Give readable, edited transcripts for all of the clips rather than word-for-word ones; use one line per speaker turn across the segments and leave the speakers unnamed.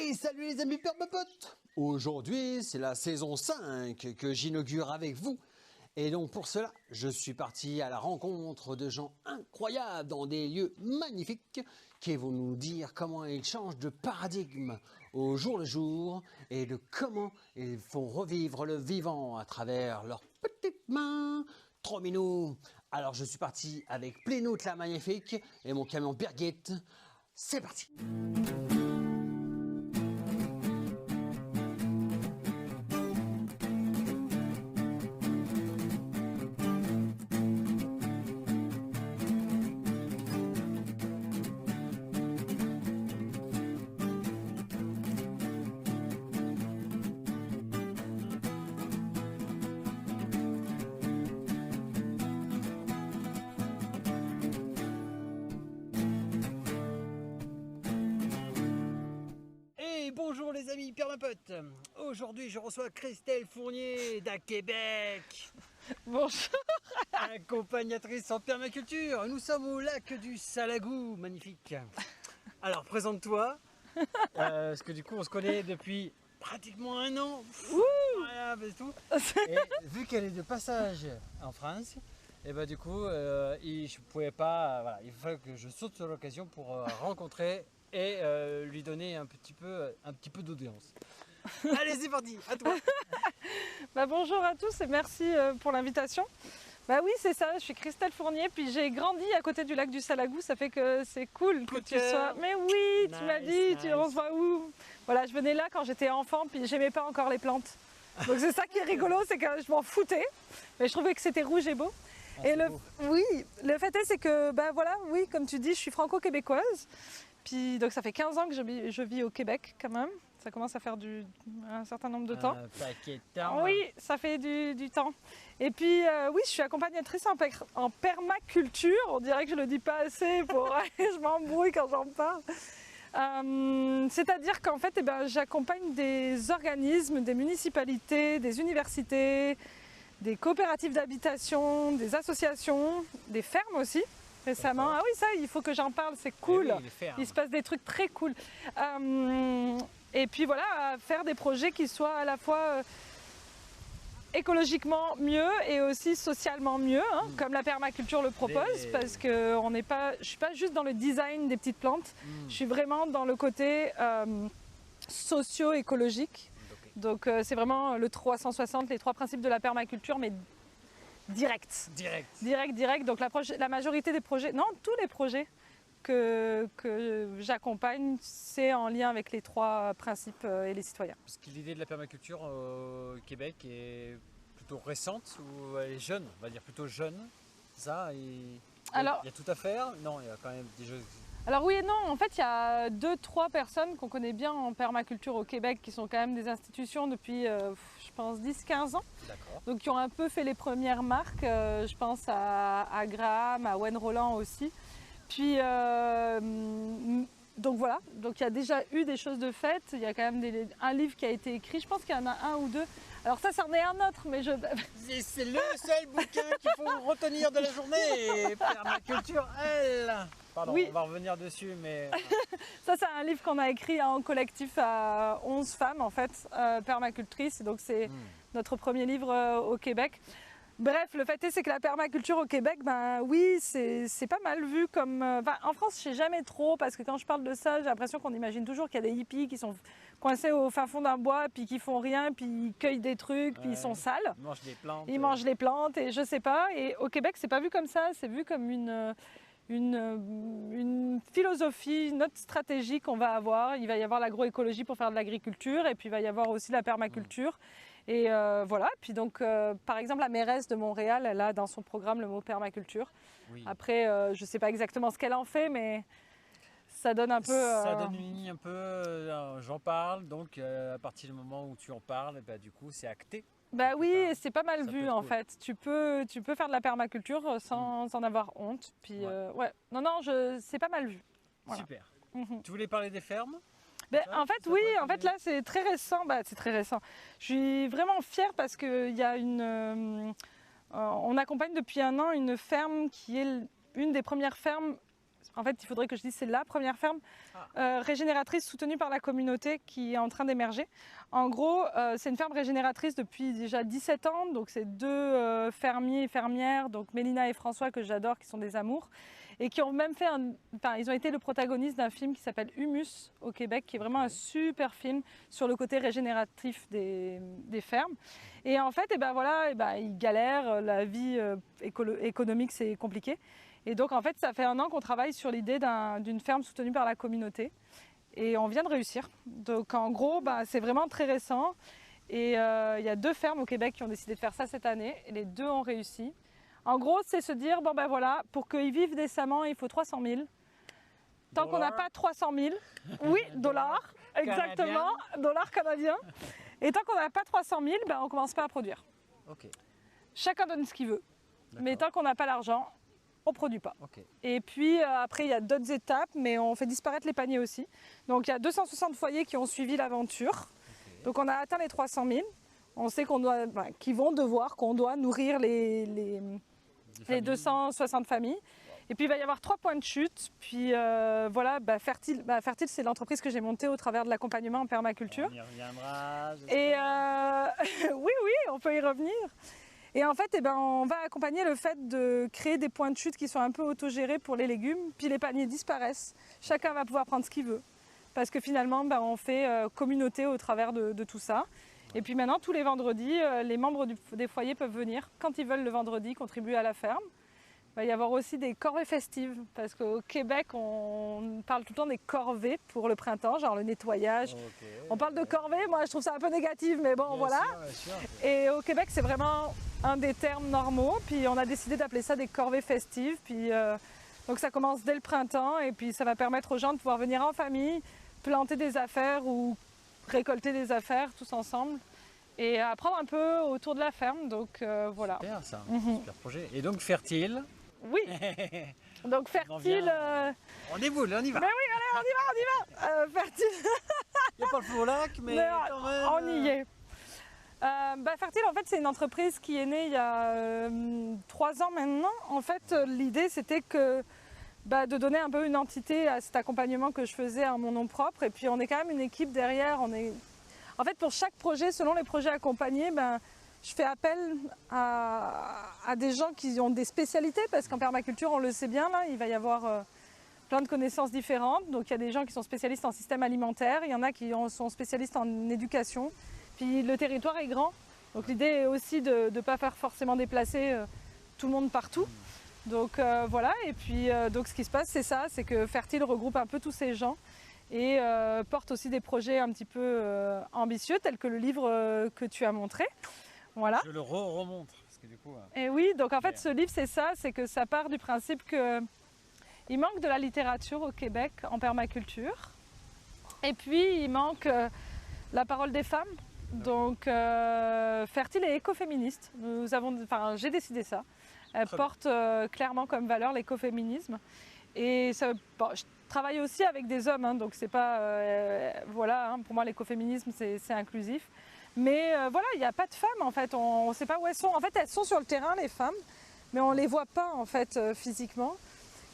Et salut les amis permapotes. Aujourd'hui, c'est la saison 5 que j'inaugure avec vous. Et donc pour cela, je suis parti à la rencontre de gens incroyables dans des lieux magnifiques qui vont nous dire comment ils changent de paradigme au jour le jour et de comment ils font revivre le vivant à travers leurs petites mains. Trop minou. Alors je suis parti avec Plénoute la magnifique et mon camion Birgit. C'est parti. Bonjour les amis permapotes. Aujourd'hui je reçois Christelle Fournier d'à Québec.
Bonjour.
Accompagnatrice en permaculture. Nous sommes au lac du Salagou, magnifique. Alors présente-toi, parce que du coup on se connaît depuis pratiquement un an. Voilà, c'est tout. Et vu qu'elle est de passage en France, et bah du coup je pouvais pas, voilà, il fallait que je saute sur l'occasion pour rencontrer et lui donner un petit peu d'audience. Allez, c'est parti, à toi.
Bonjour à tous et merci pour l'invitation. Oui, c'est ça, je suis Christelle Fournier, puis j'ai grandi à côté du lac du Salagou, ça fait que c'est cool que tu sois... Mais oui, tu m'as dit,
nice.
on se voit où? Voilà, je venais là quand j'étais enfant, puis j'aimais pas encore les plantes. Donc c'est ça qui est rigolo, c'est que je m'en foutais, mais je trouvais que c'était rouge et beau. Et oui, le fait est, c'est que, voilà, oui, comme tu dis, je suis franco-québécoise. Puis, donc ça fait 15 ans que je vis au Québec quand même. Ça commence à faire un certain nombre de temps.
Un paquet de temps.
Oui, ça fait du temps. Et puis oui, je suis accompagnatrice en permaculture. On dirait que je ne le dis pas assez, je m'embrouille quand j'en parle. C'est-à-dire qu'en fait, j'accompagne des organismes, des municipalités, des universités, des coopératives d'habitation, des associations, des fermes aussi. Récemment. Ah oui, ça, il faut que j'en parle, c'est cool.
Oui,
il se passe des trucs très cool. Et puis voilà, faire des projets qui soient à la fois écologiquement mieux et aussi socialement mieux, comme la permaculture le propose, parce que je ne suis pas juste dans le design des petites plantes, je suis vraiment dans le côté socio-écologique. Okay. Donc c'est vraiment le 360, les 3 principes de la permaculture, mais direct. Donc la majorité des projets, non, tous les projets que j'accompagne, c'est en lien avec les 3 principes et les citoyens.
Parce que l'idée de la permaculture au Québec est plutôt récente ou elle est jeune, on va dire plutôt jeune. Ça, il y a tout à faire. Non, il y a quand même des choses.
Alors oui et non, en fait il y a 2-3 personnes qu'on connaît bien en permaculture au Québec qui sont quand même des institutions depuis je pense 10-15 ans.
D'accord.
Donc qui ont un peu fait les premières marques, je pense à Graham, à Wayne Roland aussi. Puis donc voilà, donc il y a déjà eu des choses de faites, il y a quand même un livre qui a été écrit, je pense qu'il y en a 1 ou 2. Alors ça c'en est un autre, mais
c'est le seul bouquin qu'il faut retenir de la journée, permaculture, elle. Pardon, oui. On va revenir dessus, mais...
Ça, c'est un livre qu'on a écrit en collectif à 11 femmes, en fait, permacultrices. Donc, c'est notre premier livre au Québec. Bref, le fait est, c'est que la permaculture au Québec, oui, c'est pas mal vu comme... en France, je sais jamais trop, parce que quand je parle de ça, j'ai l'impression qu'on imagine toujours qu'il y a des hippies qui sont coincés au fin fond d'un bois, puis qui font rien, puis ils cueillent des trucs, puis ils sont sales.
Ils mangent des plantes.
Ils mangent les plantes, et je sais pas. Et au Québec, c'est pas vu comme ça, c'est vu comme une philosophie, une autre stratégie qu'on va avoir. Il va y avoir l'agroécologie pour faire de l'agriculture et puis il va y avoir aussi la permaculture. Et voilà, puis donc par exemple la mairesse de Montréal, elle a dans son programme le mot permaculture. Oui. Après, je ne sais pas exactement ce qu'elle en fait, mais ça donne un peu...
Ça donne une ligne un peu, j'en parle, donc à partir du moment où tu en parles, du coup c'est acté.
Oui, c'est pas mal vu en fait. Tu peux faire de la permaculture sans en avoir honte. Puis ouais, non, c'est pas mal vu.
Voilà. Super. Tu voulais parler des fermes?
En fait, oui, en fait là c'est très récent. C'est très récent. Je suis vraiment fière parce qu'il y a on accompagne depuis 1 an une ferme qui est une des premières fermes En fait, il faudrait que je dise c'est la première ferme régénératrice soutenue par la communauté qui est en train d'émerger. En gros, c'est une ferme régénératrice depuis déjà 17 ans. Donc, c'est deux fermiers et fermières, donc Mélina et François, que j'adore, qui sont des amours. Et qui ont même fait ils ont été le protagoniste d'un film qui s'appelle Humus au Québec, qui est vraiment un super film sur le côté régénératif des fermes. Et en fait, ils galèrent, la vie économique, c'est compliqué. Et donc, en fait, ça fait 1 an qu'on travaille sur l'idée d'une ferme soutenue par la communauté. Et on vient de réussir. Donc, en gros, c'est vraiment très récent. Et il y a 2 fermes au Québec qui ont décidé de faire ça cette année. Et les 2 ont réussi. En gros, c'est se dire, pour qu'ils vivent décemment, il faut 300 000. Tant qu'on n'a pas 300 000, oui, dollars, exactement, dollars canadiens. Et tant qu'on n'a pas 300 000, on ne commence pas à produire.
Okay.
Chacun donne ce qu'il veut. Mais tant qu'on n'a pas l'argent, on ne produit pas.
Okay.
Et puis après, il y a d'autres étapes, mais on fait disparaître les paniers aussi. Donc il y a 260 foyers qui ont suivi l'aventure. Okay. Donc on a atteint les 300 000. On sait qu'on doit nourrir les 260 familles. Et puis il va y avoir 3 points de chute. Puis Fertile, Fertile c'est l'entreprise que j'ai montée au travers de l'accompagnement en permaculture.
On y reviendra.
Et oui, on peut y revenir. Et en fait, on va accompagner le fait de créer des points de chute qui sont un peu autogérés pour les légumes. Puis les paniers disparaissent. Chacun va pouvoir prendre ce qu'il veut. Parce que finalement, on fait communauté au travers de tout ça. Et puis maintenant, tous les vendredis, les membres des foyers peuvent venir, quand ils veulent le vendredi, contribuer à la ferme. Il va y avoir aussi des corvées festives, parce qu'au Québec, on parle tout le temps des corvées pour le printemps, genre le nettoyage. Okay, on parle de corvées, moi je trouve ça un peu négatif, mais bon, voilà.
Sûr.
Et au Québec, c'est vraiment un des termes normaux, puis on a décidé d'appeler ça des corvées festives. Puis, donc ça commence dès le printemps, et puis ça va permettre aux gens de pouvoir venir en famille, planter des affaires ou récolter des affaires tous ensemble et apprendre un peu autour de la ferme. Donc voilà.
Super ça, super projet. Et donc Fertile.
Oui. Donc Fertile.
On déboule, on y va.
Mais oui, allez, on y va. Fertile.
Il n'y a pas le feu au lac, mais quand même.
On y est. Fertile, en fait, c'est une entreprise qui est née il y a 3 ans maintenant. En fait, l'idée, c'était que de donner un peu une entité à cet accompagnement que je faisais en mon nom propre. Et puis on est quand même une équipe derrière. En fait, pour chaque projet, selon les projets accompagnés, je fais appel à des gens qui ont des spécialités, parce qu'en permaculture, on le sait bien, là, il va y avoir plein de connaissances différentes. Donc il y a des gens qui sont spécialistes en système alimentaire, il y en a qui sont spécialistes en éducation. Puis le territoire est grand. Donc l'idée est aussi de ne pas faire forcément déplacer tout le monde partout. Donc voilà, et puis donc ce qui se passe, c'est ça, c'est que Fertile regroupe un peu tous ces gens et porte aussi des projets un petit peu ambitieux, tels que le livre que tu as montré. Voilà.
Je le remonte, parce que du coup...
Et oui, donc en fait ce livre, c'est ça, c'est que ça part du principe qu'il manque de la littérature au Québec en permaculture. Et puis il manque la parole des femmes. Donc Fertile est écoféministe. J'ai décidé ça. Elle porte clairement comme valeur l'écoféminisme. Et ça, je travaille aussi avec des hommes, donc c'est pas... pour moi l'écoféminisme c'est inclusif. Mais il n'y a pas de femmes en fait, on ne sait pas où elles sont. En fait, elles sont sur le terrain, les femmes, mais on ne les voit pas en fait physiquement.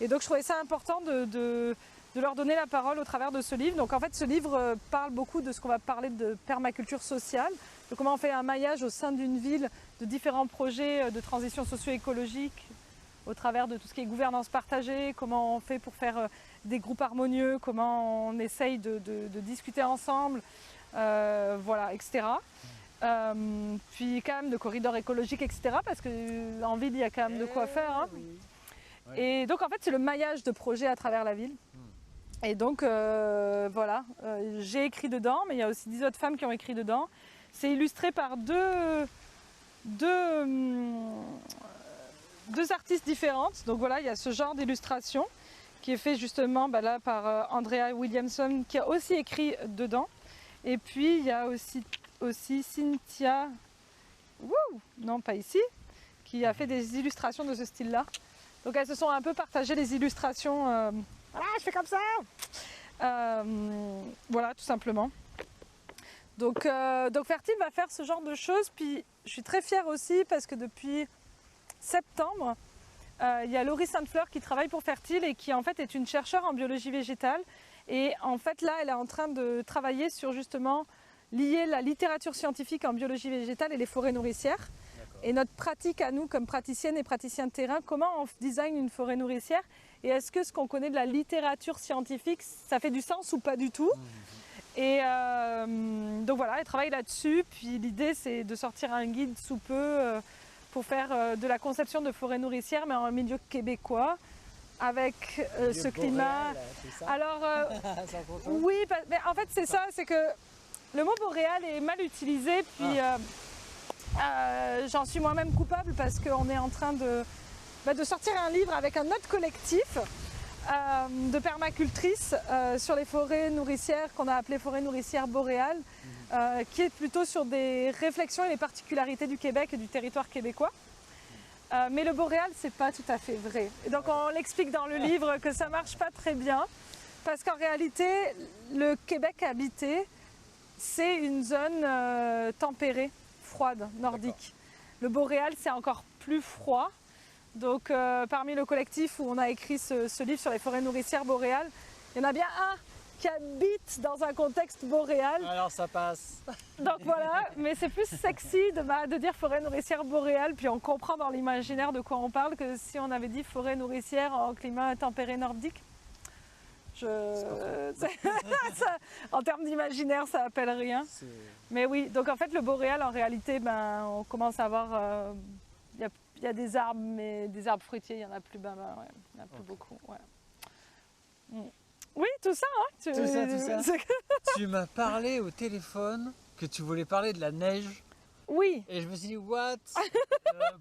Et donc je trouvais ça important de leur donner la parole au travers de ce livre. Donc en fait, ce livre parle beaucoup de ce qu'on va parler de permaculture sociale, de comment on fait un maillage au sein d'une ville de différents projets de transition socio-écologique au travers de tout ce qui est gouvernance partagée, comment on fait pour faire des groupes harmonieux, comment on essaye de discuter ensemble, etc. Puis quand même de corridors écologiques, etc. Parce qu'en ville, il y a quand même de quoi faire. Hein.
Oui. Ouais.
Et donc en fait, c'est le maillage de projets à travers la ville. Et donc j'ai écrit dedans, mais il y a aussi 10 autres femmes qui ont écrit dedans. C'est illustré par deux artistes différentes. Donc voilà, il y a ce genre d'illustration qui est fait justement par Andrea Williamson, qui a aussi écrit dedans. Et puis il y a aussi Cynthia, non pas ici, qui a fait des illustrations de ce style-là. Donc elles se sont un peu partagées les illustrations. Voilà, je fais comme ça. Voilà, tout simplement. Donc Fertile va faire ce genre de choses. Puis je suis très fière aussi parce que depuis septembre, Il y a Laurie Sainte-Fleur qui travaille pour Fertile et qui en fait est une chercheure en biologie végétale. Et en fait là, elle est en train de travailler sur justement lier la littérature scientifique en biologie végétale et les forêts nourricières. Et notre pratique à nous, comme praticiennes et praticiens de terrain, comment on design une forêt nourricière et est-ce que ce qu'on connaît de la littérature scientifique, ça fait du sens ou pas du tout? Et donc voilà, elle travaille là-dessus. Puis l'idée, c'est de sortir un guide sous peu pour faire de la conception de forêts nourricières, mais en milieu québécois, avec ce climat. Alors, oui, mais en fait, c'est ça, c'est que le mot boréal est mal utilisé, puis j'en suis moi-même coupable parce qu'on est en train de sortir un livre avec un autre collectif de permacultrices sur les forêts nourricières qu'on a appelées forêts nourricières boréales, qui est plutôt sur des réflexions et les particularités du Québec et du territoire québécois. Mais le boréal, c'est pas tout à fait vrai. Et donc on l'explique dans le livre que ça marche pas très bien, parce qu'en réalité, le Québec habité, c'est une zone tempérée, froide, nordique. Le boréal, c'est encore plus froid. Donc parmi le collectif où on a écrit ce livre sur les forêts nourricières boréales, il y en a bien un qui habite dans un contexte boréal.
Alors ça passe.
Donc voilà, mais c'est plus sexy de dire forêt nourricière boréale, puis on comprend dans l'imaginaire de quoi on parle que si on avait dit forêt nourricière en climat tempéré nordique. En termes d'imaginaire, ça appelle rien. Mais oui, donc en fait le boréal, en réalité, on commence à avoir... Il y a des arbres, mais des arbres fruitiers, il n'y en a plus, il y en a plus beaucoup. Ouais. Oui, tout ça, hein,
tout ça. Tu m'as parlé au téléphone que tu voulais parler de la neige.
Oui.
Et je me suis dit, what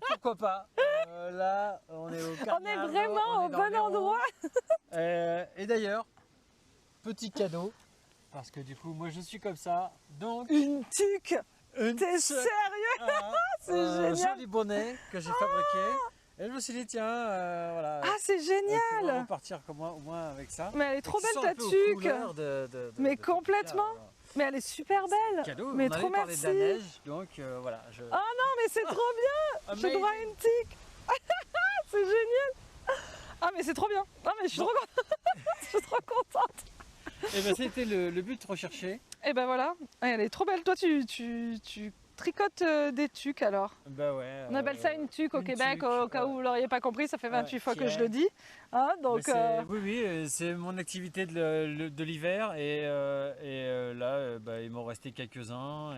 pourquoi pas là, on est au Carnival,
on est vraiment au bon endroit.
Et d'ailleurs, petit cadeau, parce que du coup, moi je suis comme ça, donc...
Une tuque. T'es sérieux? C'est génial.
Un joli bonnet que j'ai fabriqué. Et je me suis dit, tiens, voilà.
Ah, c'est génial!
On va repartir au moins avec ça.
Mais elle est trop belle ta tuque! Mais complètement! Mais elle est super belle!
Cadeau,
mais
on
trop
parler
merci!
de la neige, donc voilà.
Oh non, mais c'est trop bien! J'ai droit à une tique! C'est génial! Ah, mais c'est trop bien! Ah, mais je suis trop contente! Je suis trop contente!
Et bien, c'était le but recherché.
Et ben voilà, elle est trop belle. Toi, tu tricotes des tuques alors?
Bah ouais.
On appelle ça une tuque au Québec, au cas où vous l'auriez pas compris, ça fait 28 fois que je le dis. Hein, donc,
oui, c'est mon activité de l'hiver et là, il m'en restait quelques-uns.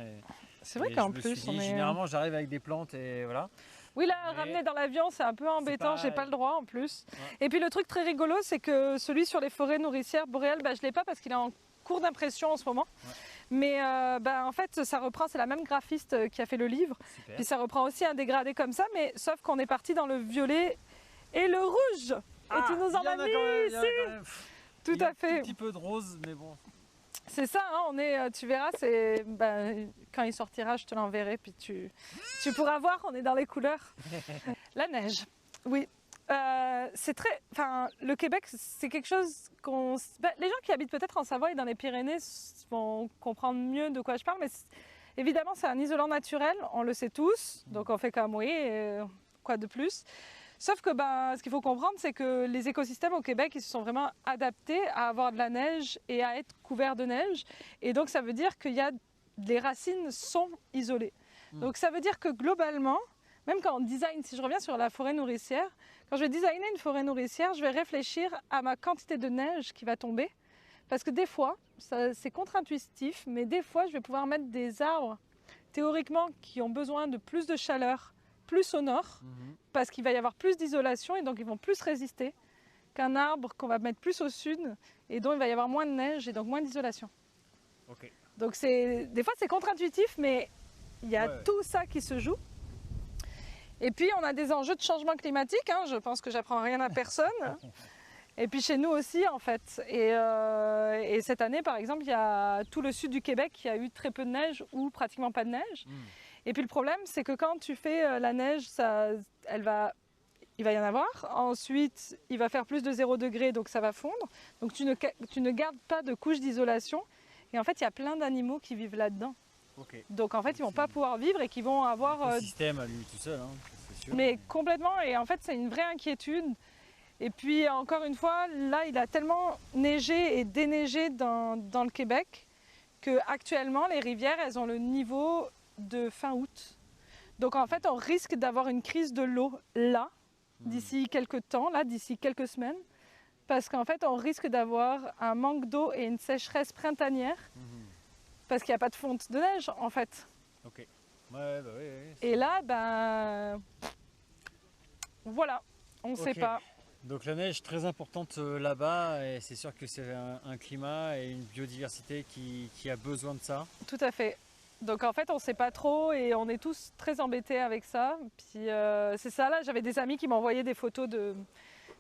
C'est vrai qu'en plus,
généralement, j'arrive avec des plantes et voilà.
Oui, là, ramener dans l'avion, c'est un peu embêtant, j'ai pas le droit en plus. Ouais. Et puis le truc très rigolo, c'est que celui sur les forêts nourricières boréales, je l'ai pas parce qu'il est en cours d'impression en ce moment. Ouais. Mais en fait, ça reprend, c'est la même graphiste qui a fait le livre. Super. Puis ça reprend aussi un dégradé comme ça, mais sauf qu'on est parti dans le violet et le rouge. Et tu nous en as mis ici. Tout à fait.
Un petit peu de rose, mais bon.
C'est ça, hein, tu verras, quand il sortira, je te l'enverrai, puis tu pourras voir, on est dans les couleurs. La neige, oui. Le Québec, c'est quelque chose les gens qui habitent peut-être en Savoie et dans les Pyrénées vont comprendre mieux de quoi je parle, mais évidemment, c'est un isolant naturel, on le sait tous, donc on fait comme oui, quoi de plus. Sauf que ce qu'il faut comprendre, c'est que les écosystèmes au Québec, ils se sont vraiment adaptés à avoir de la neige et à être couverts de neige. Et donc, ça veut dire que les racines sont isolées. Donc, ça veut dire que globalement, même quand on design, si je reviens sur la forêt nourricière, quand je vais designer une forêt nourricière, je vais réfléchir à ma quantité de neige qui va tomber. Parce que des fois, c'est contre-intuitif, mais des fois, je vais pouvoir mettre des arbres, théoriquement, qui ont besoin de plus de chaleur, plus au nord, parce qu'il va y avoir plus d'isolation et donc ils vont plus résister qu'un arbre qu'on va mettre plus au sud et dont il va y avoir moins de neige et donc moins d'isolation.
Okay.
Donc des fois c'est contre-intuitif, mais il y a tout ça qui se joue. Et puis on a des enjeux de changement climatique, hein, je pense que j'apprends rien à personne. Et puis chez nous aussi en fait. Et cette année par exemple, il y a tout le sud du Québec qui a eu très peu de neige ou pratiquement pas de neige. Et puis le problème, c'est que quand tu fais la neige, il va y en avoir. Ensuite, il va faire plus de 0 degré, donc ça va fondre. Donc tu ne gardes pas de couche d'isolation. Et en fait, il y a plein d'animaux qui vivent là-dedans. Okay. Donc en fait, ils ne vont pas pouvoir vivre et qui vont avoir...
Le système à lui tout seul, hein, c'est sûr.
Mais complètement, et en fait c'est une vraie inquiétude. Et puis encore une fois, là il a tellement neigé et déneigé dans le Québec que actuellement les rivières elles ont le niveau de fin août. Donc en fait on risque d'avoir une crise de l'eau là, d'ici quelques temps, là d'ici quelques semaines, parce qu'en fait on risque d'avoir un manque d'eau et une sécheresse printanière, parce qu'il n'y a pas de fonte de neige en fait.
Ok. Ouais, bah oui, oui,
Et là, ben voilà, on ne sait
Ok.
pas.
Donc la neige très importante là-bas et c'est sûr que c'est un climat et une biodiversité qui a besoin de ça.
Tout à fait. Donc en fait, on ne sait pas trop et on est tous très embêtés avec ça. Puis c'est ça, là, j'avais des amis qui m'envoyaient des photos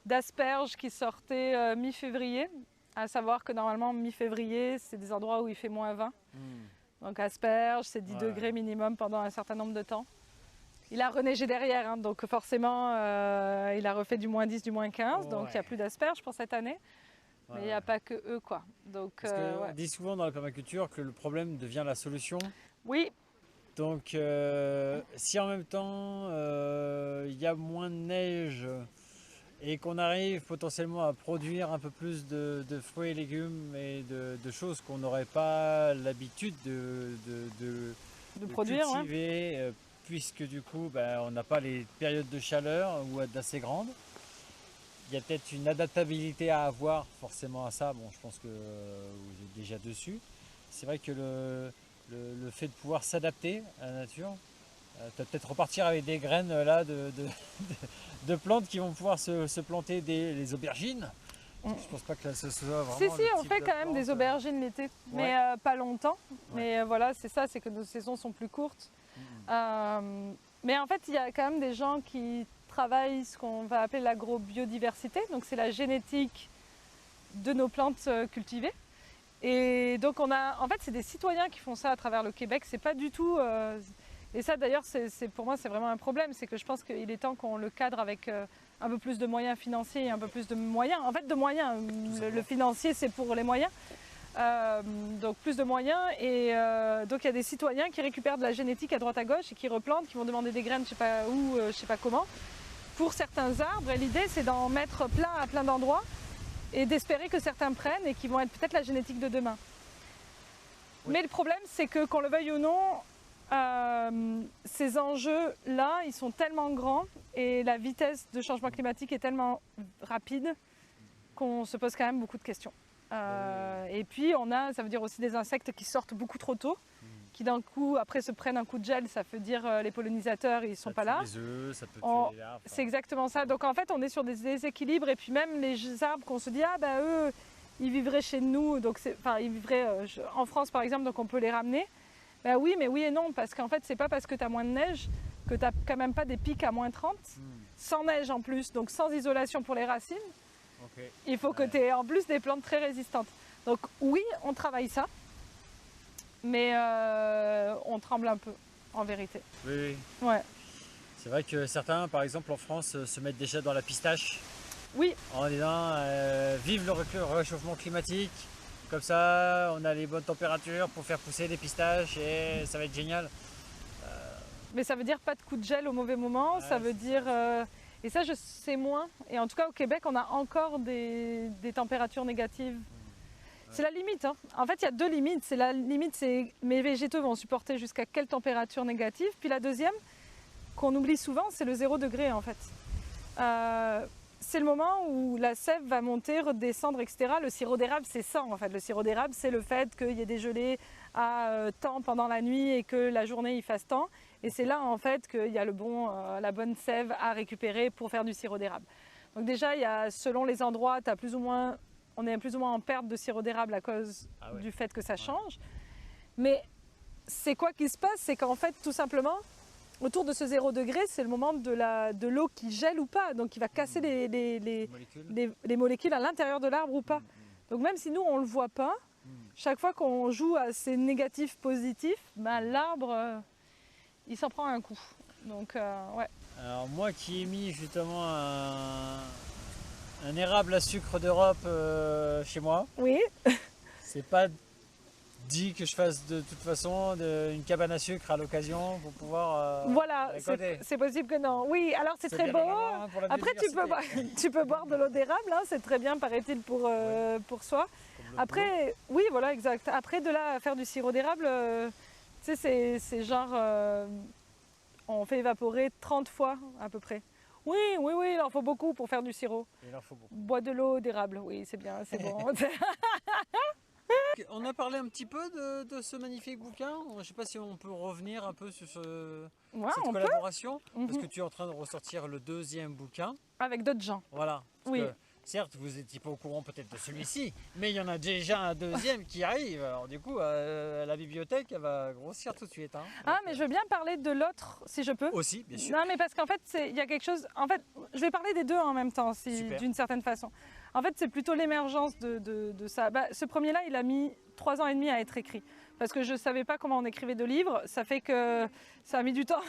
d'asperges qui sortaient mi-février. À savoir que normalement, mi-février, c'est des endroits où il fait -20. Donc asperges, c'est 10
Ouais.
degrés minimum pendant un certain nombre de temps. Il a reneigé derrière, hein, donc forcément, il a refait du -10, du -15. Donc il n'y a
Ouais.
plus d'asperges pour cette année. Mais il n'y a
Ouais.
pas que eux, quoi. Donc,
Parce qu'on
ouais.
dit souvent dans la permaculture que le problème devient la solution.
Oui,
Donc si en même temps il y a moins de neige et qu'on arrive potentiellement à produire un peu plus de fruits et légumes et de choses qu'on n'aurait pas l'habitude de
produire, ouais.
cultiver, puisque du coup ben, on n'a pas les périodes de chaleur ou d'assez grandes. Il y a peut-être une adaptabilité à avoir forcément à ça. Bon, je pense que vous êtes déjà dessus. C'est vrai que le fait de pouvoir s'adapter à la nature, tu vas peut-être repartir avec des graines là de plantes qui vont pouvoir se planter les aubergines.
Mm.
Je pense pas que ce soit vraiment.
Si,
le
on
type
fait
de
quand même des
plante.
aubergines l'été, mais pas longtemps. Mais voilà, c'est ça, c'est que nos saisons sont plus courtes. Mais en fait, il y a quand même des gens qui travaillent ce qu'on va appeler l'agrobiodiversité. Donc c'est la génétique de nos plantes cultivées. Et donc en fait, c'est des citoyens qui font ça à travers le Québec. C'est pas du tout. Et ça d'ailleurs, pour moi, c'est vraiment un problème. C'est que je pense qu'il est temps qu'on le cadre avec un peu plus de moyens financiers et un peu plus de moyens. En fait, de moyens. Le financier, c'est pour les moyens. Donc plus de moyens. Et donc il y a des citoyens qui récupèrent de la génétique à droite à gauche et qui replantent, qui vont demander des graines, je sais pas où, je sais pas comment, pour certains arbres. Et l'idée, c'est d'en mettre plein à plein d'endroits et d'espérer que certains prennent et qui vont être peut-être la génétique de demain. Oui. Mais le problème, c'est que qu'on le veuille ou non, ces enjeux-là, ils sont tellement grands et la vitesse de changement climatique est tellement rapide qu'on se pose quand même beaucoup de questions. Et puis ça veut dire aussi des insectes qui sortent beaucoup trop tôt, qui d'un coup après se prennent un coup de gel, ça veut dire les pollinisateurs ils sont pas là.
Les œufs, ça peut tuer les larves.
C'est exactement ça. Donc en fait on est sur des déséquilibres et puis même les arbres qu'on se dit ah bah eux ils vivraient chez nous, donc ils vivraient en France par exemple, donc on peut les ramener. Ben oui, mais oui et non, parce qu'en fait c'est pas parce que tu as moins de neige que tu n'as quand même pas des pics à -30, sans neige en plus, donc sans isolation pour les racines. Okay. Il faut que tu aies en plus des plantes très résistantes. Donc oui, on travaille ça, mais on tremble un peu, en vérité.
Oui.
Ouais.
C'est vrai que certains, par exemple en France, se mettent déjà dans la pistache.
Oui.
En disant vive le réchauffement climatique, comme ça on a les bonnes températures pour faire pousser des pistaches et ça va être génial.
Mais ça veut dire pas de coup de gel au mauvais moment, ça veut dire... Et ça, je sais moins. Et en tout cas, au Québec, on a encore des températures négatives. C'est la limite. Hein. En fait, il y a deux limites. C'est la limite, c'est mes végétaux vont supporter jusqu'à quelle température négative. Puis la deuxième, qu'on oublie souvent, c'est le 0 degré, en fait. C'est le moment où la sève va monter, redescendre, etc. Le sirop d'érable, c'est ça, en fait. Le sirop d'érable, c'est le fait qu'il y ait des gelées à temps pendant la nuit et que la journée, il fasse temps. Et c'est là en fait qu'il y a la bonne sève à récupérer pour faire du sirop d'érable. Donc déjà, selon les endroits, on est plus ou moins en perte de sirop d'érable à cause du fait que ça change. Mais c'est quoi qui se passe? C'est qu'en fait, tout simplement, autour de ce 0 degré, c'est le moment de l'eau qui gèle ou pas. Donc il va casser les molécules à l'intérieur de l'arbre ou pas. Donc même si nous, on ne le voit pas, chaque fois qu'on joue à ces négatifs positifs, ben, l'arbre... il s'en prend un coup. Donc, ouais.
Alors moi qui ai mis justement un érable à sucre d'Europe chez moi,
oui.
c'est pas dit que je fasse de toute façon une cabane à sucre à l'occasion pour pouvoir
Voilà,
récolter.
c'est possible que non. Oui, alors c'est très
bien
beau.
également, hein, pour la
Après,
biodiversité.
tu peux boire de l'eau d'érable, hein, c'est très bien, paraît-il, pour soi.
Comme le
Après, oui, voilà, exact. Après, de là à faire du sirop d'érable, tu sais, c'est genre, on fait évaporer 30 fois à peu près. Oui, oui, oui, il en faut beaucoup pour faire du sirop.
Il en faut beaucoup.
Bois de l'eau d'érable, oui, c'est bien, c'est bon.
On a parlé un petit peu de ce magnifique bouquin. Je ne sais pas si on peut revenir un peu sur
Ouais,
cette
on peut,
collaboration. Parce
Mhm.
que tu es en train de ressortir le 2e bouquin.
avec d'autres gens.
Voilà. Parce
Oui.
que, certes, vous n'étiez pas au courant peut-être de celui-ci, mais il y en a déjà un 2e qui arrive. Alors du coup, la bibliothèque elle va grossir tout de suite. Hein.
Ah,
Donc,
mais je veux bien parler de l'autre, si je peux.
aussi, bien sûr.
Non, mais parce qu'en fait, il y a quelque chose. En fait, je vais parler des deux en même temps,
Super.
d'une certaine façon. En fait, c'est plutôt l'émergence de ça. Bah, ce premier-là, il a mis 3 ans et demi à être écrit. Parce que je ne savais pas comment on écrivait de livres. Ça fait que ça a mis du temps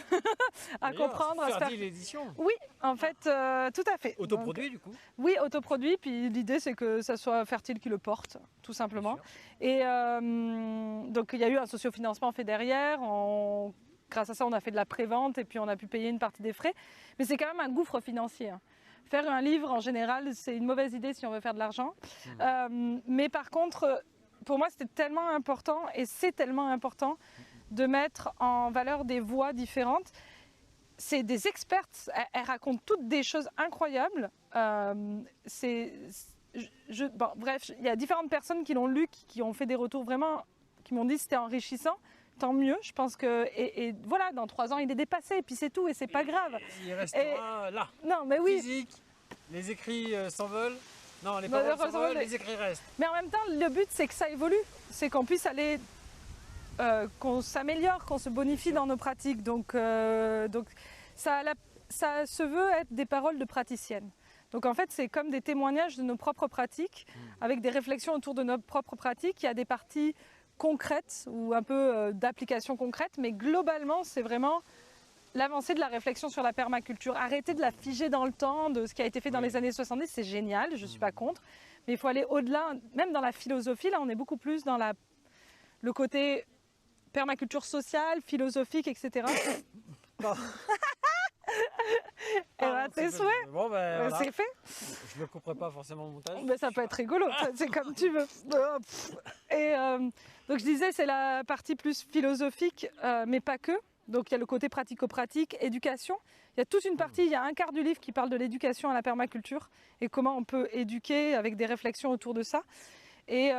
à
D'ailleurs,
comprendre, à se faire.
Ferdi l'édition.
Oui, en fait, tout à fait.
Autoproduit du coup.
Donc, oui, autoproduit. Puis l'idée, c'est que ça soit Fertile qui le porte, tout simplement.
Bien sûr.
Et donc, il y a eu un sociofinancement fait derrière. Grâce à ça, on a fait de la prévente et puis on a pu payer une partie des frais. Mais c'est quand même un gouffre financier, hein. Faire un livre, en général, c'est une mauvaise idée si on veut faire de l'argent. Mais par contre, pour moi, c'était tellement important et c'est tellement important de mettre en valeur des voix différentes. C'est des expertes, elles racontent toutes des choses incroyables. Bon, bref, il y a différentes personnes qui l'ont lu, qui ont fait des retours vraiment, qui m'ont dit que c'était enrichissant. Tant mieux, je pense que. Et voilà, dans 3 ans, il est dépassé, et puis c'est tout, et c'est pas grave.
Il restera là.
Non, mais oui.
Physique, les écrits s'envolent. Non, les
Bah,
paroles s'envolent, les écrits restent.
Mais en même temps, le but, c'est que ça évolue. C'est qu'on puisse aller. Qu'on s'améliore, qu'on se bonifie dans nos pratiques. Donc ça se veut être des paroles de praticiennes. Donc en fait, c'est comme des témoignages de nos propres pratiques, avec des réflexions autour de nos propres pratiques. Il y a des parties concrètes ou un peu d'application concrète, mais globalement, c'est vraiment l'avancée de la réflexion sur la permaculture. Arrêter de la figer dans le temps, de ce qui a été fait dans les années 70, c'est génial, je ne suis pas contre. Mais il faut aller au-delà, même dans la philosophie, là on est beaucoup plus dans le côté permaculture sociale, philosophique, etc.
Bon.
Et bah, tes souhaits,
Bon, ben, voilà.
c'est fait.
Je ne couperai pas forcément au montage.
Mais ça peut être rigolo, c'est comme tu veux. Et donc je disais, c'est la partie plus philosophique, mais pas que. Donc il y a le côté pratico-pratique, éducation. Il y a toute une partie, il y a un quart du livre qui parle de l'éducation à la permaculture et comment on peut éduquer avec des réflexions autour de ça. Et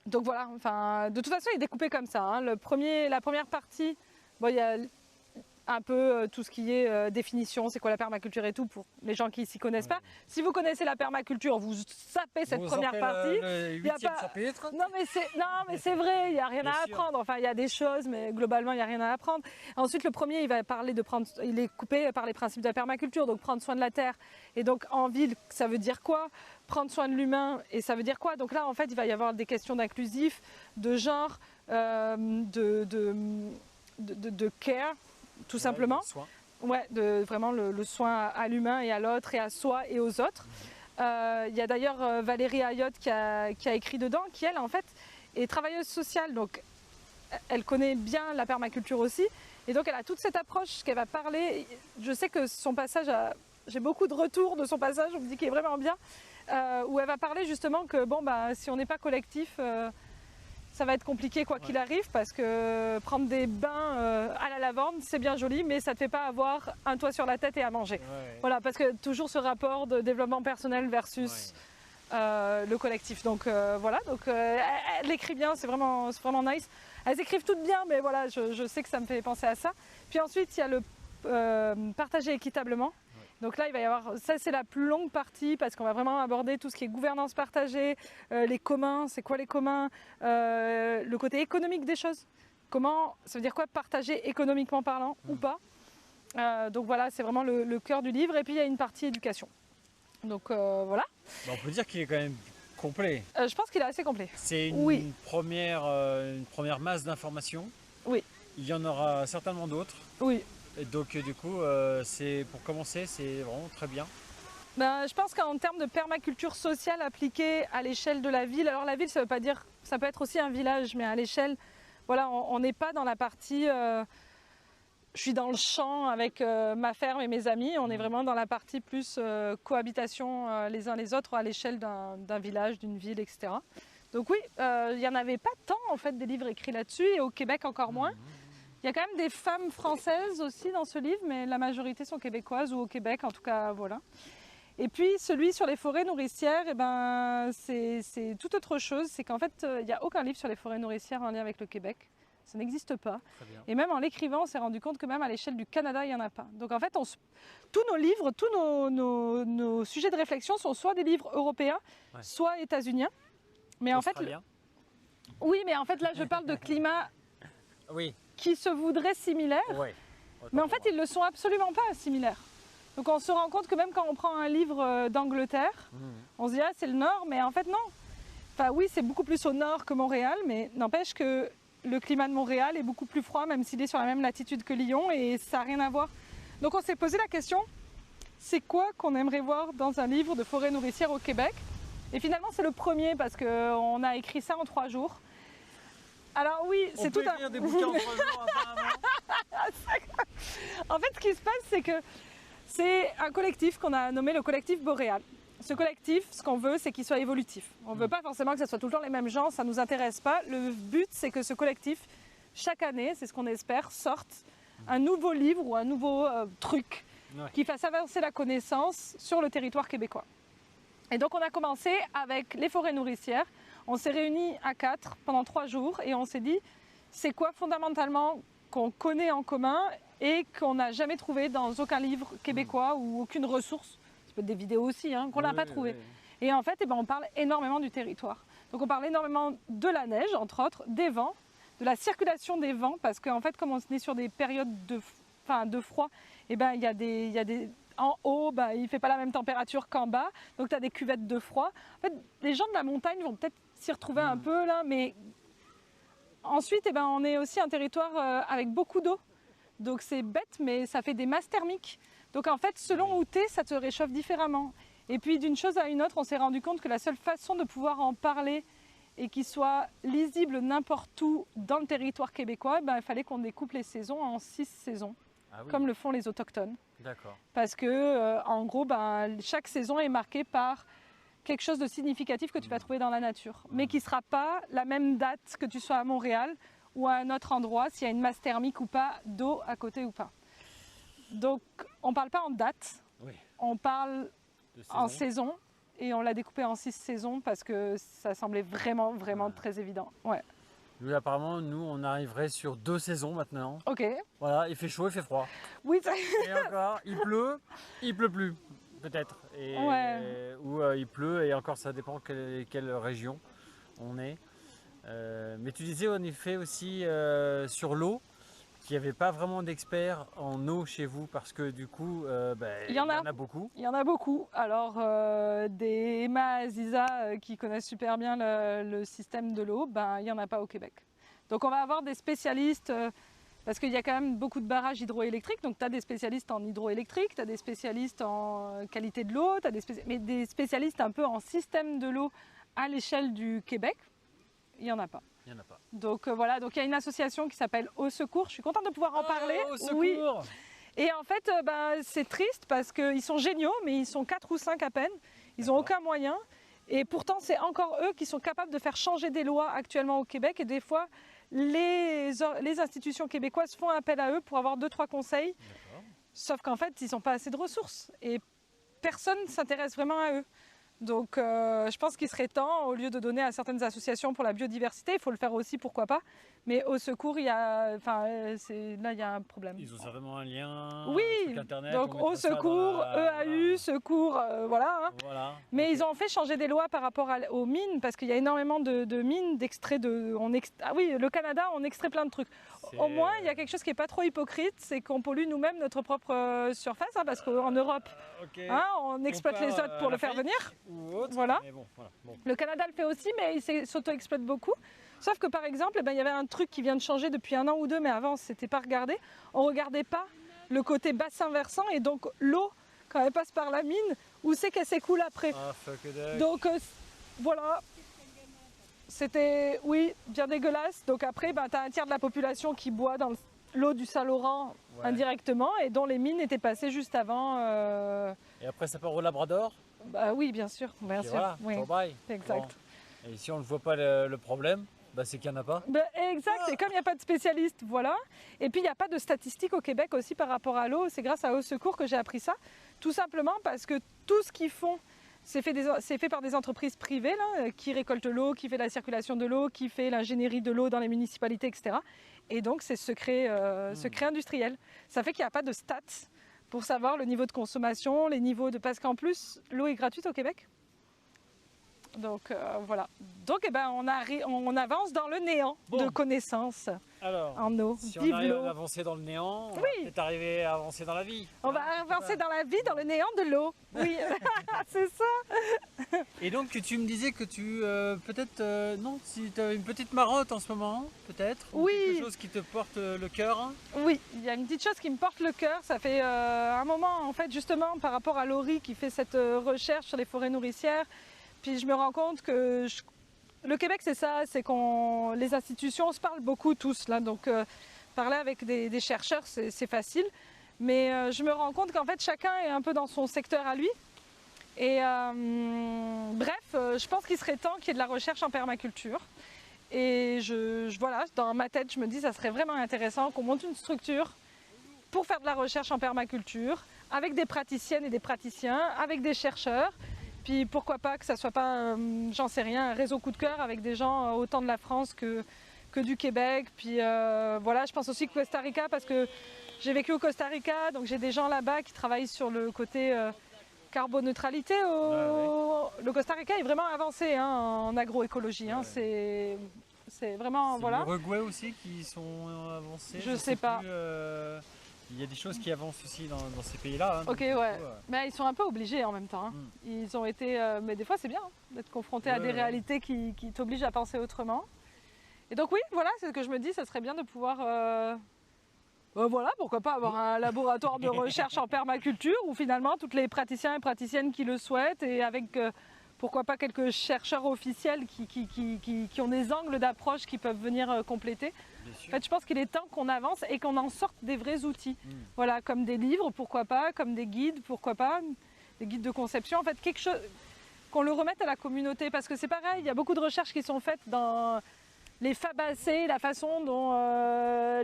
donc voilà, enfin, de toute façon, il est découpé comme ça, hein. La première partie, bon, il y a un peu tout ce qui est définition, c'est quoi la permaculture et tout, pour les gens qui s'y connaissent pas. Si vous connaissez la permaculture, vous sapez cette première partie.
Le
Il y a
8e
pas-
chapitre.
Non mais c'est vrai, il n'y a rien
Bien
à
sûr.
apprendre. Enfin, il y a des choses, mais globalement, il n'y a rien à apprendre. Ensuite, le premier, il va parler il est coupé par les principes de la permaculture, donc prendre soin de la terre. Et donc, en ville, ça veut dire quoi? Prendre soin de l'humain, et ça veut dire quoi? Donc là, en fait, il va y avoir des questions d'inclusif, de genre, de care, tout simplement.
Soin.
Ouais, vraiment le soin à l'humain et à l'autre et à soi et aux autres. Il y a d'ailleurs Valérie Ayotte qui a écrit dedans, qui elle en fait est travailleuse sociale, donc elle connaît bien la permaculture aussi, et donc elle a toute cette approche qu'elle va parler. Je sais que son passage, j'ai beaucoup de retours de son passage, on me dit qu'il est vraiment bien, où elle va parler justement que bon bah si on n'est pas collectif, ça va être compliqué quoi qu'il arrive, parce que prendre des bains à la lavande, c'est bien joli, mais ça ne te fait pas avoir un toit sur la tête et à manger.
Ouais.
Voilà, parce que toujours ce rapport de développement personnel versus le collectif. Donc voilà, donc elle écrit bien, c'est vraiment nice. Elles écrivent toutes bien, mais voilà, je sais que ça me fait penser à ça. Puis ensuite, il y a le partager équitablement. Donc là, il va y avoir, ça c'est la plus longue partie parce qu'on va vraiment aborder tout ce qui est gouvernance partagée, les communs, c'est quoi les communs, le côté économique des choses. Comment, ça veut dire quoi partager économiquement parlant ou pas. Donc voilà, c'est vraiment le cœur du livre. Et puis il y a une partie éducation. Donc voilà.
Bon, on peut dire qu'il est quand même complet.
Je pense qu'il est assez complet.
C'est une,
Oui.
une première masse d'informations.
Oui.
Il y en aura certainement d'autres.
Oui.
Et donc du coup, c'est pour commencer, c'est vraiment très bien.
Ben, je pense qu'en termes de permaculture sociale appliquée à l'échelle de la ville, alors la ville ça veut pas dire, ça peut être aussi un village, mais à l'échelle, voilà, on n'est pas dans la partie je suis dans le champ avec ma ferme et mes amis, on est vraiment dans la partie plus cohabitation les uns les autres à l'échelle d'un village, d'une ville, etc. Donc oui, il n'y en avait pas tant en fait des livres écrits là-dessus et au Québec encore moins. Il y a quand même des femmes françaises aussi dans ce livre, mais la majorité sont québécoises ou au Québec en tout cas, voilà. Et puis celui sur les forêts nourricières, eh ben, c'est tout autre chose, c'est qu'en fait il n'y a aucun livre sur les forêts nourricières en lien avec le Québec. Ça n'existe pas. Et même en l'écrivant, on s'est rendu compte que même à l'échelle du Canada, il n'y en a pas. Donc en fait, tous nos livres, tous nos sujets de réflexion sont soit des livres européens, soit états-uniens. Mais en fait, oui, mais en fait là, je parle de climats qui se voudraient similaires. Mais en fait, ils ne le sont absolument pas similaires. Donc on se rend compte que même quand on prend un livre d'Angleterre, on se dit ah c'est le nord, mais en fait non. Enfin oui, c'est beaucoup plus au nord que Montréal, mais n'empêche que le climat de Montréal est beaucoup plus froid, même s'il est sur la même latitude que Lyon, et ça n'a rien à voir. Donc on s'est posé la question, c'est quoi qu'on aimerait voir dans un livre de forêt nourricière au Québec? Et finalement c'est le premier, parce qu'on a écrit ça en 3 jours. Alors oui, c'est tout un...
des bouquins en 3 jours, apparemment.
En fait, ce qui se passe, c'est que c'est un collectif qu'on a nommé le collectif Boréal. Ce collectif, ce qu'on veut, c'est qu'il soit évolutif. On ne veut pas forcément que ce soit tout le temps les mêmes gens, ça ne nous intéresse pas. Le but, c'est que ce collectif, chaque année, c'est ce qu'on espère, sorte un nouveau livre ou un nouveau truc qui fasse avancer la connaissance sur le territoire québécois. Et donc on a commencé avec les forêts nourricières. On s'est réunis à 4 pendant 3 jours et on s'est dit, c'est quoi fondamentalement qu'on connaît en commun et qu'on n'a jamais trouvé dans aucun livre québécois ou aucune ressource. Ça peut être des vidéos aussi, hein, qu'on n'a pas trouvé. Et en fait, eh ben, on parle énormément du territoire. Donc on parle énormément de la neige, entre autres, des vents, de la circulation des vents, parce qu'en fait, comme on est sur des périodes de froid, eh ben, il y a des en haut, ben, il ne fait pas la même température qu'en bas, donc tu as des cuvettes de froid. En fait, les gens de la montagne vont peut-être s'y retrouver un peu là, mais ensuite, eh ben, on est aussi un territoire avec beaucoup d'eau. Donc c'est bête, mais ça fait des masses thermiques. Donc en fait, selon où tu es, ça te réchauffe différemment. Et puis d'une chose à une autre, on s'est rendu compte que la seule façon de pouvoir en parler et qu'il soit lisible n'importe où dans le territoire québécois, ben, il fallait qu'on découpe les saisons en 6 saisons, comme le font les autochtones.
D'accord.
Parce que en gros, ben, chaque saison est marquée par quelque chose de significatif que tu vas trouver dans la nature, mais qui ne sera pas la même date que tu sois à Montréal ou à un autre endroit, s'il y a une masse thermique ou pas, d'eau à côté ou pas. Donc on ne parle pas en date, on parle en saison, et on l'a découpé en 6 saisons parce que ça semblait vraiment très évident.
Nous apparemment, nous on arriverait sur 2 saisons maintenant.
Ok.
Voilà, il fait chaud, il fait froid.
Oui,
Et encore, il pleut plus, peut-être. Ou il pleut, et encore ça dépend quelle région on est. Mais tu disais en effet aussi sur l'eau qu'il n'y avait pas vraiment d'experts en eau chez vous, parce que du coup il y en a beaucoup.
Il y en a beaucoup. Alors des Emma Aziza qui connaissent super bien le système de l'eau, ben, il n'y en a pas au Québec. Donc on va avoir des spécialistes, parce qu'il y a quand même beaucoup de barrages hydroélectriques, donc tu as des spécialistes en hydroélectrique, tu as des spécialistes en qualité de l'eau, mais des spécialistes un peu en système de l'eau à l'échelle du Québec, il n'y en a pas.
Il n'y en a pas.
Donc voilà, donc il y a une association qui s'appelle Au Secours, je suis contente de pouvoir en parler.
Au Secours.
Oui. Et en fait, c'est triste parce qu'ils sont géniaux, mais ils sont 4 ou 5 à peine, ils n'ont aucun moyen. Et pourtant, c'est encore eux qui sont capables de faire changer des lois actuellement au Québec. Et des fois, les institutions québécoises font appel à eux pour avoir 2-3 conseils. Sauf qu'en fait, ils n'ont pas assez de ressources. Et personne ne s'intéresse vraiment à eux. Donc je pense qu'il serait temps, au lieu de donner à certaines associations pour la biodiversité, il faut le faire aussi, pourquoi pas. Mais Au Secours, il y a un problème.
Ils ont certainement un lien,
oui,
un truc internet.
Donc Au Secours, EAU, Secours, voilà. Mais ils ont fait changer des lois par rapport aux mines, parce qu'il y a énormément de mines, d'extraits de... Ah oui, le Canada, on extrait plein de trucs. Au moins, il y a quelque chose qui n'est pas trop hypocrite, c'est qu'on pollue nous-mêmes notre propre surface, hein, parce qu'en Europe, on exploite les autres pour le faire venir. Voilà. Le Canada le fait aussi, mais il s'auto-exploite beaucoup. Sauf que par exemple, il y avait un truc qui vient de changer depuis 1 an ou 2, mais avant, c'était pas regardé. On ne regardait pas le côté bassin versant, et donc l'eau quand elle passe par la mine, où c'est qu'elle s'écoule après.
Ah, fuck a duck.
Donc voilà, c'était, oui, bien dégueulasse. Donc après, tu as un tiers de la population qui boit dans l'eau du Saint-Laurent
Ouais.
indirectement et dont les mines étaient passées juste avant.
Et après, ça part au Labrador.
Bah oui, bien sûr, bien
Et
sûr.
voilà,
Oui,
ciao, bye.
exact.
Bon. Et si on ne voit pas le problème, bah, c'est qu'il n'y en a pas.
Ben, exact, et comme il n'y a pas de spécialistes, voilà. Et puis il n'y a pas de statistiques au Québec aussi par rapport à l'eau. C'est grâce à Au Secours que j'ai appris ça. Tout simplement parce que tout ce qu'ils font, c'est fait par des entreprises privées là, qui récoltent l'eau, qui fait la circulation de l'eau, qui fait l'ingénierie de l'eau dans les municipalités, etc. Et donc c'est secret industriel. Ça fait qu'il n'y a pas de stats pour savoir le niveau de consommation, les niveaux de... Parce qu'en plus, l'eau est gratuite au Québec. Donc voilà. Donc on avance dans le néant
Bon.
de connaissances
Alors,
en eau.
si on
Vive
arrive
l'eau.
à avancer dans le néant, on va
Oui.
peut-être arriver à avancer dans la vie.
On va avancer dans la vie, dans le néant de l'eau. Oui, c'est ça.
Et donc tu me disais que tu peut-être non, si tu as une petite marotte en ce moment, peut-être, ou
Oui.
quelque chose qui te porte le cœur.
Oui, il y a une petite chose qui me porte le cœur. Ça fait un moment, en fait, justement, par rapport à Laurie qui fait cette recherche sur les forêts nourricières. Puis je me rends compte que le Québec, c'est ça, c'est qu'on les institutions se parlent beaucoup tous là. Donc parler avec des chercheurs, c'est facile. Mais je me rends compte qu'en fait, chacun est un peu dans son secteur à lui. Et bref, je pense qu'il serait temps qu'il y ait de la recherche en permaculture. Et voilà, dans ma tête, je me dis ça serait vraiment intéressant qu'on monte une structure pour faire de la recherche en permaculture avec des praticiennes et des praticiens, avec des chercheurs. Puis pourquoi pas que ça soit pas, j'en sais rien, un réseau coup de cœur avec des gens autant de la France que du Québec. Puis voilà, je pense aussi que Costa Rica parce que j'ai vécu au Costa Rica, donc j'ai des gens là-bas qui travaillent sur le côté carboneutralité. Le Costa Rica est vraiment avancé hein, en agroécologie. Hein, c'est vraiment
C'est
voilà.
l'Uruguay aussi qui sont avancés.
Je sais pas.
Plus, il y a des choses qui avancent aussi dans ces pays-là. Hein,
Ok,
donc,
ouais.
du coup,
Mais ils sont un peu obligés en même temps. Hein. Ils ont été, mais des fois c'est bien hein, d'être confronté à
Ouais,
des
ouais.
réalités qui t'obligent à penser autrement. Et donc oui, voilà, c'est ce que je me dis, ça serait bien de pouvoir, voilà, pourquoi pas avoir un laboratoire de recherche en permaculture où finalement toutes les praticiens et praticiennes qui le souhaitent et avec pourquoi pas quelques chercheurs officiels qui ont des angles d'approche qui peuvent venir compléter.
bien sûr.
En fait, je pense qu'il est temps qu'on avance et qu'on en sorte des vrais outils. Voilà, comme des livres, pourquoi pas, comme des guides, pourquoi pas, des guides de conception. En fait, quelque chose qu'on le remette à la communauté parce que c'est pareil, il y a beaucoup de recherches qui sont faites dans les fabacées, la façon dont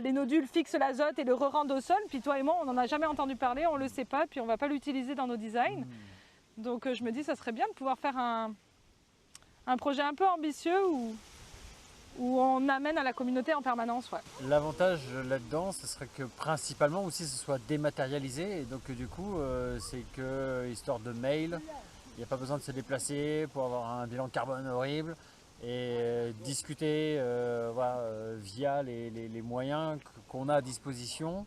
les nodules fixent l'azote et le re-rendent au sol. Puis toi et moi, on n'en a jamais entendu parler, on ne le sait pas, puis on ne va pas l'utiliser dans nos designs. Donc je me dis, ça serait bien de pouvoir faire un projet un peu ambitieux où on amène à la communauté en permanence. Ouais.
L'avantage là-dedans, ce serait que principalement aussi ce soit dématérialisé. Et donc du coup, c'est que histoire de mail, il n'y a pas besoin de se déplacer pour avoir un bilan carbone horrible. Et discuter voilà, via les moyens qu'on a à disposition.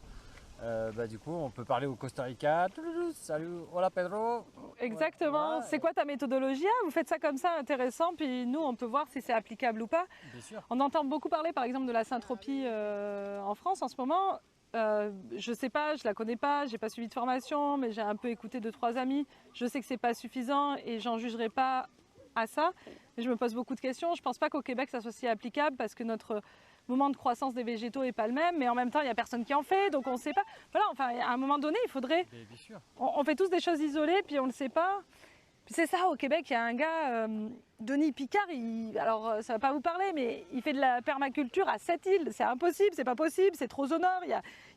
Du coup, on peut parler au Costa Rica. Salut, hola Pedro.
Exactement.
Ouais.
C'est quoi ta méthodologie? Vous faites ça comme ça, intéressant, puis nous, on peut voir si c'est applicable ou pas.
Bien sûr.
On entend beaucoup parler, par exemple, de la syntropie en France en ce moment. Je sais pas, je la connais pas, j'ai pas suivi de formation, mais j'ai un peu écouté 2-3 amis. Je sais que c'est pas suffisant et j'en jugerai pas à ça. Mais je me pose beaucoup de questions. Je pense pas qu'au Québec ça soit si applicable parce que notre moment de croissance des végétaux est pas le même, mais en même temps il y a personne qui en fait, donc on sait pas. Voilà, enfin à un moment donné, il faudrait.
Bien sûr.
On fait tous des choses isolées, puis on le sait pas. Puis c'est ça, au Québec, il y a un gars, Denis Picard, alors ça va pas vous parler, mais il fait de la permaculture à Sept-Îles. C'est impossible, c'est pas possible, c'est trop au nord, il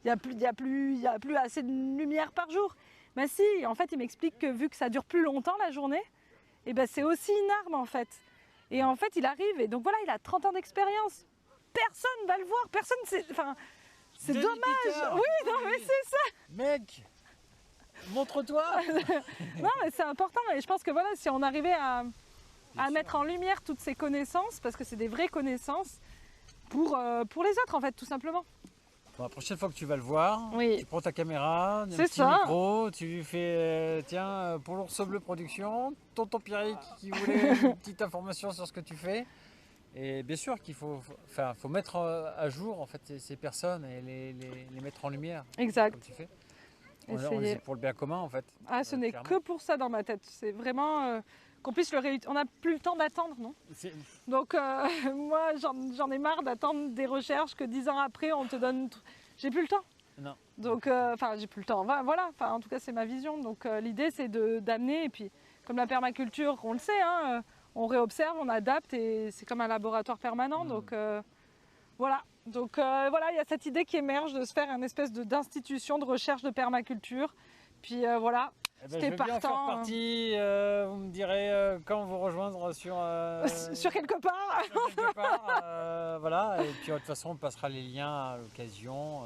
y a plus assez de lumière par jour. Mais si, en fait, il m'explique que vu que ça dure plus longtemps la journée, et ben c'est aussi une arme en fait. Et en fait, il arrive, et donc voilà, il a 30 ans d'expérience. Personne va le voir, personne, enfin, c'est
Denis
dommage.
Picard.
Oui, non mais c'est ça.
Mec, montre-toi.
Non, mais c'est important et je pense que voilà, si on arrivait à mettre en lumière toutes ces connaissances, parce que c'est des vraies connaissances, pour les autres en fait, tout simplement.
Bon, la prochaine fois que tu vas le voir,
Oui.
tu prends ta caméra, un
C'est
petit
ça.
micro, tu lui fais tiens, pour l'Ours Bleu Production, tonton Pierrick qui voulait une petite information sur ce que tu fais. Et bien sûr qu'il faut mettre à jour en fait ces personnes et les mettre en lumière.
Exact.
Comme tu fais.
essayer.
C'est pour le bien commun en fait.
Ah, ce n'est
clairement.
que pour ça dans ma tête. C'est vraiment qu'on puisse le réutiliser. On n'a plus le temps d'attendre, non? Donc moi, j'en ai marre d'attendre des recherches que 10 ans après, on te donne... J'ai plus le temps.
Non.
Donc, enfin, j'ai plus le temps. Voilà, enfin, en tout cas, c'est ma vision. Donc l'idée, c'est d'amener, et puis comme la permaculture, on le sait, hein, on réobserve, on adapte, et c'est comme un laboratoire permanent. Donc voilà. Donc voilà, il y a cette idée qui émerge de se faire une espèce d'institution de recherche de permaculture. Puis voilà,
Eh ben,
c'était
je veux bien faire
partant.
partie, vous me direz quand vous rejoindre sur,
Sur quelque part.
sur quelque part. Voilà, et puis de toute façon on passera les liens à l'occasion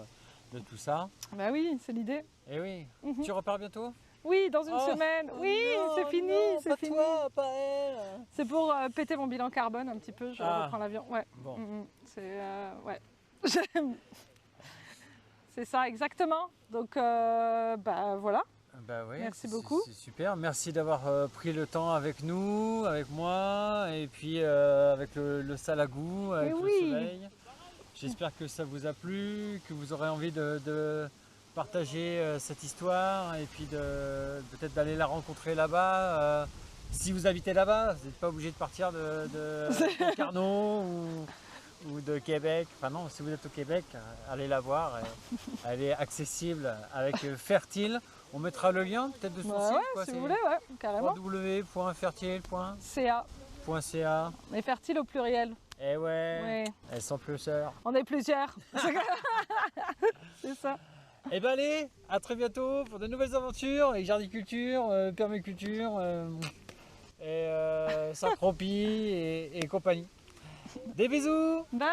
de tout ça.
Bah oui, c'est l'idée.
Et oui,
Mhm.
tu repars bientôt?
Oui, dans une
Oh,
semaine.
oh
Oui,
non,
c'est fini,
non,
c'est
pas
fini.
toi, pas elle.
C'est pour péter mon bilan carbone un petit peu. Je
Ah.
reprends l'avion. Ouais.
Bon,
C'est ouais. C'est ça exactement. Donc bah voilà.
bah oui,
Merci
c'est-
beaucoup.
C'est super, merci d'avoir pris le temps avec nous, avec moi, et puis avec le salagou, avec
Mais
le
oui.
soleil. J'espère que ça vous a plu, que vous aurez envie de partager cette histoire, et puis peut-être d'aller la rencontrer là-bas. Si vous habitez là-bas, vous n'êtes pas obligé de partir de Carnot ou de Québec. Enfin non, si vous êtes au Québec, allez la voir. Elle est accessible avec Fertile. On mettra le lien peut-être de son
Bah
site.
ouais,
quoi,
si
c'est
vous voulez, ouais, carrément.
www.fertile.ca.
CA. Mais fertile au pluriel.
Eh ouais,
Ouais.
elles sont plusieurs.
On est plusieurs. C'est ça.
Eh ben allez, à très bientôt pour de nouvelles aventures avec jardiculture, permaculture et Saint-Cropi et compagnie. Des bisous!
Bye.